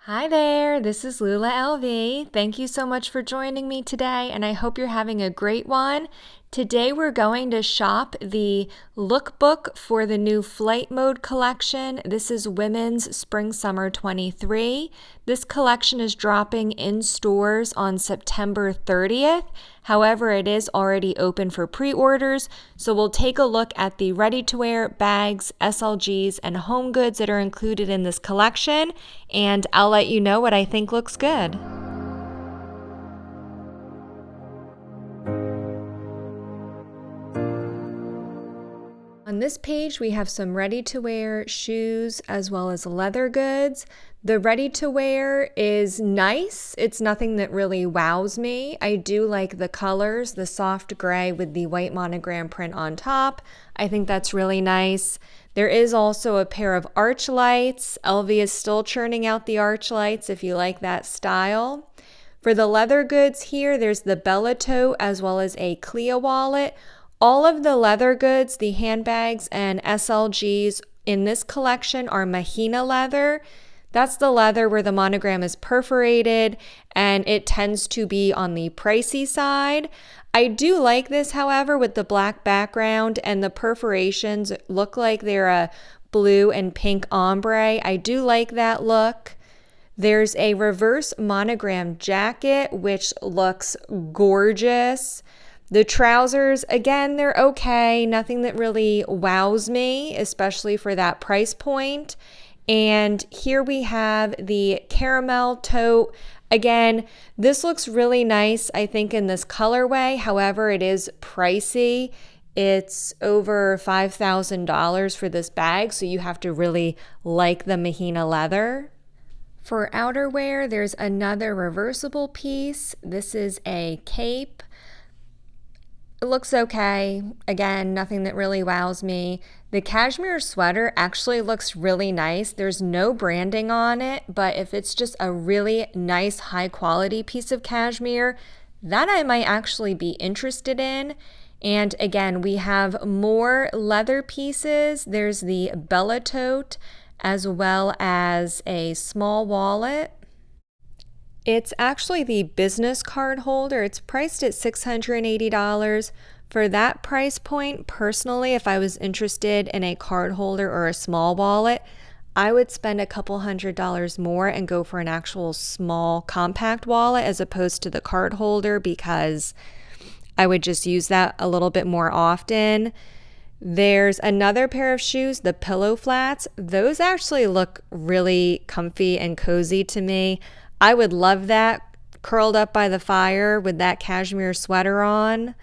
Hi there, this is Lula LV. Thank you so much for joining me today, and I hope you're having a great one. Today we're going to shop the lookbook for the new Flight Mode collection. This is women's Spring Summer 23. This collection is dropping in stores on September 30th. However, it is already open for pre-orders, so we'll take a look at the ready-to-wear bags, SLGs, and home goods that are included in this collection, and I'll let you know what I think looks good. On this page, we have some ready-to-wear shoes as well as leather goods. The ready-to-wear is nice. It's nothing that really wows me. I do like the colors, the soft gray with the white monogram print on top. I think that's really nice. There is also a pair of arch lights. LV is still churning out the arch lights if you like that style. For the leather goods here, there's the Bella tote as well as a Clea wallet. All of the leather goods, the handbags and SLGs in this collection are Mahina leather. That's the leather where the monogram is perforated and it tends to be on the pricey side. I do like this, however, with the black background and the perforations look like they're a blue and pink ombre. I do like that look. There's a reverse monogram jacket, which looks gorgeous. The trousers, again, they're okay. Nothing that really wows me, especially for that price point. And here we have the caramel tote. Again, this looks really nice, I think, in this colorway. However, it is pricey. It's over $5,000 for this bag, so you have to really like the Mahina leather. For outerwear, there's another reversible piece. This is a cape. It looks okay. Again, nothing that really wows me. The cashmere sweater actually looks really nice. There's no branding on it, but if it's just a really nice, high quality piece of cashmere, that I might actually be interested in. And again, we have more leather pieces. There's the Bella tote as well as a small wallet. It's actually the business card holder. It's priced at $680. For that price point, personally, if I was interested in a card holder or a small wallet, I would spend a couple $100 more and go for an actual small compact wallet as opposed to the card holder because I would just use that a little bit more often. There's another pair of shoes, the pillow flats. Those actually look really comfy and cozy to me. I would love that curled up by the fire with that cashmere sweater on.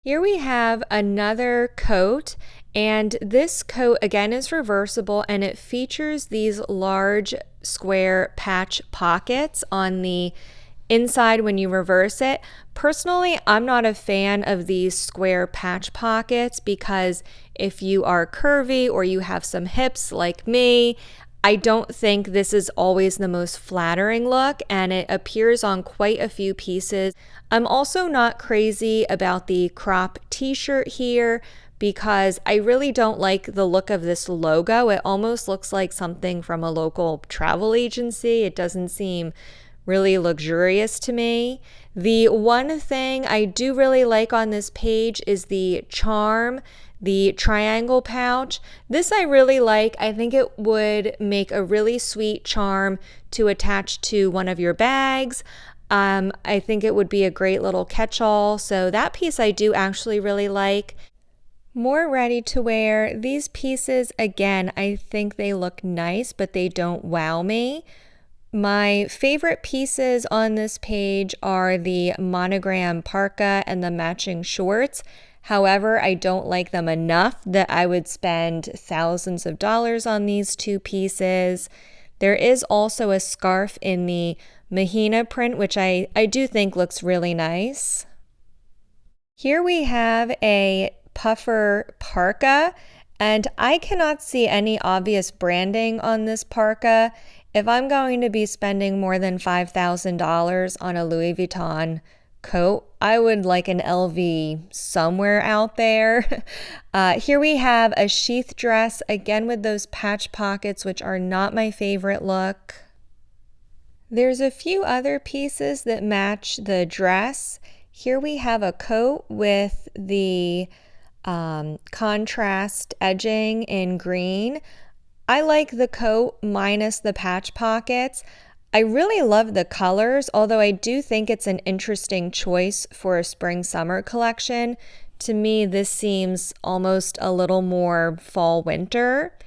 Here we have another coat, and this coat again is reversible and it features these large square patch pockets on the inside when you reverse it. Personally, I'm not a fan of these square patch pockets because if you are curvy or you have some hips like me, I don't think this is always the most flattering look, and it appears on quite a few pieces. I'm also not crazy about the crop t-shirt here because I really don't like the look of this logo. It almost looks like something from a local travel agency. It doesn't seem really luxurious to me. The one thing I do really like on this page is the charm, the triangle pouch. This I really like. I think it would make a really sweet charm to attach to one of your bags. I think it would be a great little catch-all. So that piece I do actually really like. More ready to wear. These pieces, again, I think they look nice, but they don't wow me. My favorite pieces on this page are the monogram parka and the matching shorts. However, I don't like them enough that I would spend thousands of dollars on these two pieces. There is also a scarf in the Mahina print, which I do think looks really nice. Here we have a puffer parka, and I cannot see any obvious branding on this parka. If I'm going to be spending more than $5,000 on a Louis Vuitton coat, I would like an LV somewhere out there. Here we have a sheath dress, again with those patch pockets, which are not my favorite look. There's a few other pieces that match the dress. Here we have a coat with the contrast edging in green. I like the coat minus the patch pockets. I really love the colors, although I do think it's an interesting choice for a spring-summer collection. To me, this seems almost a little more fall-winter.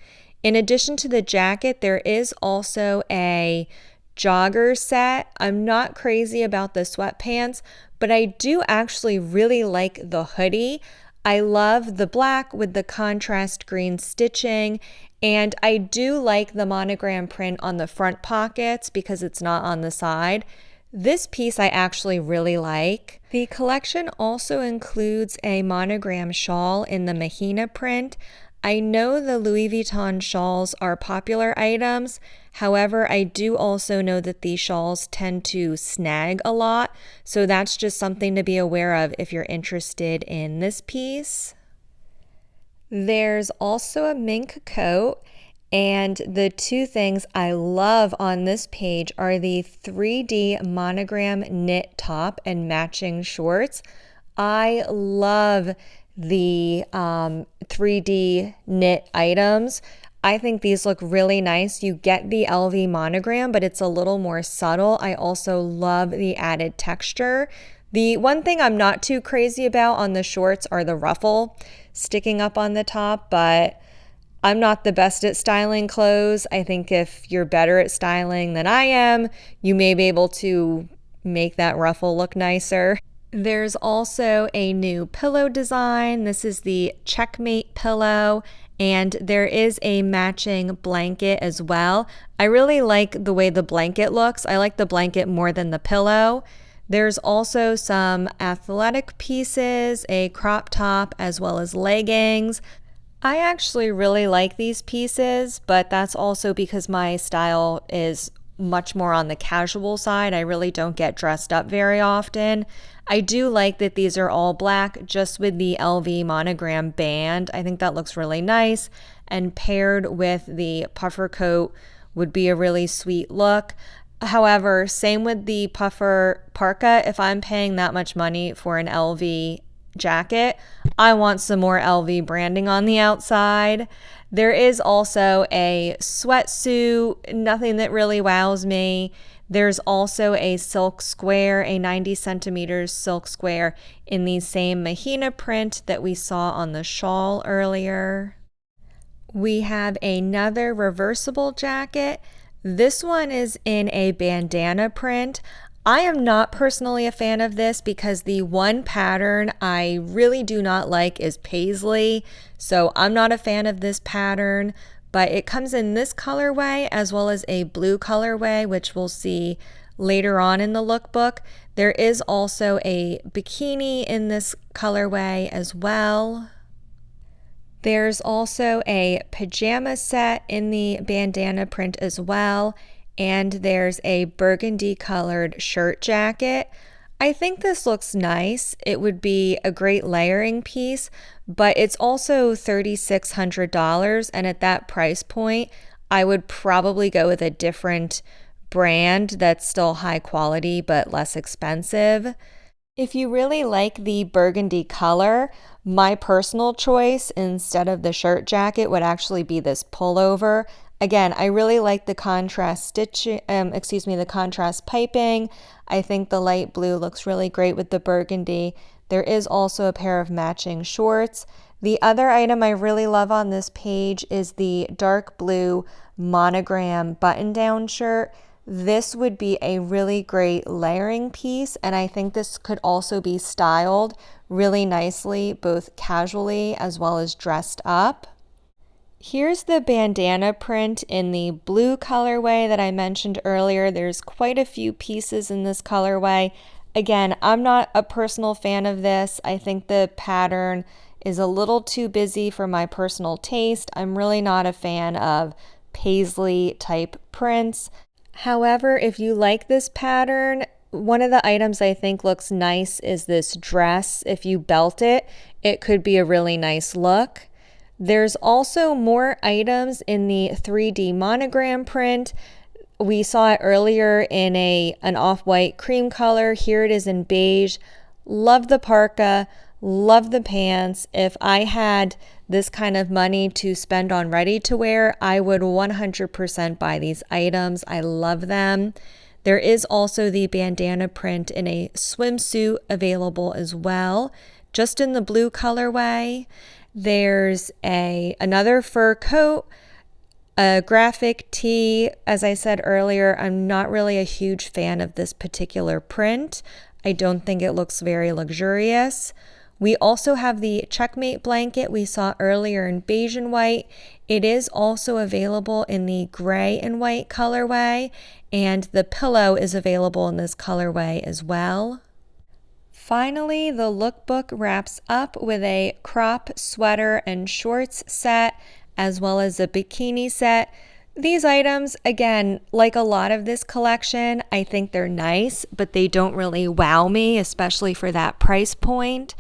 In addition to the jacket, there is also a jogger set. I'm not crazy about the sweatpants, but I do actually really like the hoodie. I love the black with the contrast green stitching, and I do like the monogram print on the front pockets because it's not on the side. This piece I actually really like. The collection also includes a monogram shawl in the Mahina print. I know the Louis Vuitton shawls are popular items. However, I do also know that these shawls tend to snag a lot, so that's just something to be aware of if you're interested in this piece. There's also a mink coat, and the two things I love on this page are the 3D monogram knit top and matching shorts. I love the 3D knit items. I think these look really nice. You get the LV monogram, but it's a little more subtle. I also love the added texture. The one thing I'm not too crazy about on the shorts are the ruffle sticking up on the top, but I'm not the best at styling clothes. I think if you're better at styling than I am, you may be able to make that ruffle look nicer. There's also a new pillow design. This is the Checkmate pillow, and there is a matching blanket as well. I really like the way the blanket looks. I like the blanket more than the pillow. There's also some athletic pieces, a crop top, as well as leggings. I actually really like these pieces, but that's also because my style is much more on the casual side. I really don't get dressed up very often. I do like that these are all black just with the LV monogram band. I think that looks really nice, and paired with the puffer coat would be a really sweet look. However, same with the puffer parka. If I'm paying that much money for an LV jacket, I want some more LV branding on the outside. There is also a sweatsuit, nothing that really wows me. There's also a silk square, a 90 centimeters silk square in the same Mahina print that we saw on the shawl earlier. We have another reversible jacket. This one is in a bandana print. I am not personally a fan of this because the one pattern I really do not like is paisley, so I'm not a fan of this pattern, but it comes in this colorway as well as a blue colorway, which we'll see later on in the lookbook. There is also a bikini in this colorway as well. There's also a pajama set in the bandana print as well, and there's a burgundy colored shirt jacket. I think this looks nice. It would be a great layering piece, but it's also $3,600, and at that price point, I would probably go with a different brand that's still high quality but less expensive. If you really like the burgundy color, my personal choice instead of the shirt jacket would actually be this pullover. Again, I really like the contrast stitching, the contrast piping. I think the light blue looks really great with the burgundy. There is also a pair of matching shorts. The other item I really love on this page is the dark blue monogram button-down shirt. This would be a really great layering piece, and I think this could also be styled really nicely, both casually as well as dressed up. Here's the bandana print in the blue colorway that I mentioned earlier. There's quite a few pieces in this colorway. Again, I'm not a personal fan of this. I think the pattern is a little too busy for my personal taste. I'm really not a fan of paisley type prints. However, if you like this pattern, one of the items I think looks nice is this dress. If you belt it, it could be a really nice look. There's also more items in the 3D monogram print. We saw it earlier in an off-white cream color. Here it is in beige. Love the parka, love the pants. If I had this kind of money to spend on ready to wear, I would 100% buy these items. I love them. There is also the bandana print in a swimsuit available as well, just in the blue colorway. There's another fur coat, a graphic tee. As I said earlier, I'm not really a huge fan of this particular print. I don't think it looks very luxurious. We also have the Checkmate blanket we saw earlier in beige and white. It is also available in the gray and white colorway, and the pillow is available in this colorway as well. Finally, the lookbook wraps up with a crop sweater and shorts set, as well as a bikini set. These items, again, like a lot of this collection, I think they're nice, but they don't really wow me, especially for that price point.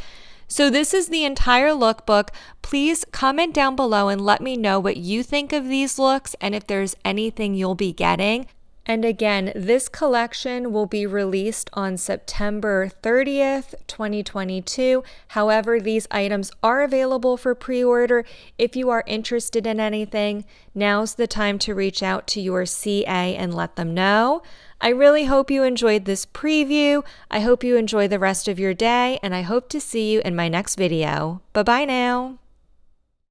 So this is the entire lookbook. Please comment down below and let me know what you think of these looks and if there's anything you'll be getting. And again, this collection will be released on September 30th, 2022. However, these items are available for pre-order. If you are interested in anything, now's the time to reach out to your CA and let them know. I really hope you enjoyed this preview. I hope you enjoy the rest of your day, and I hope to see you in my next video. Bye-bye now.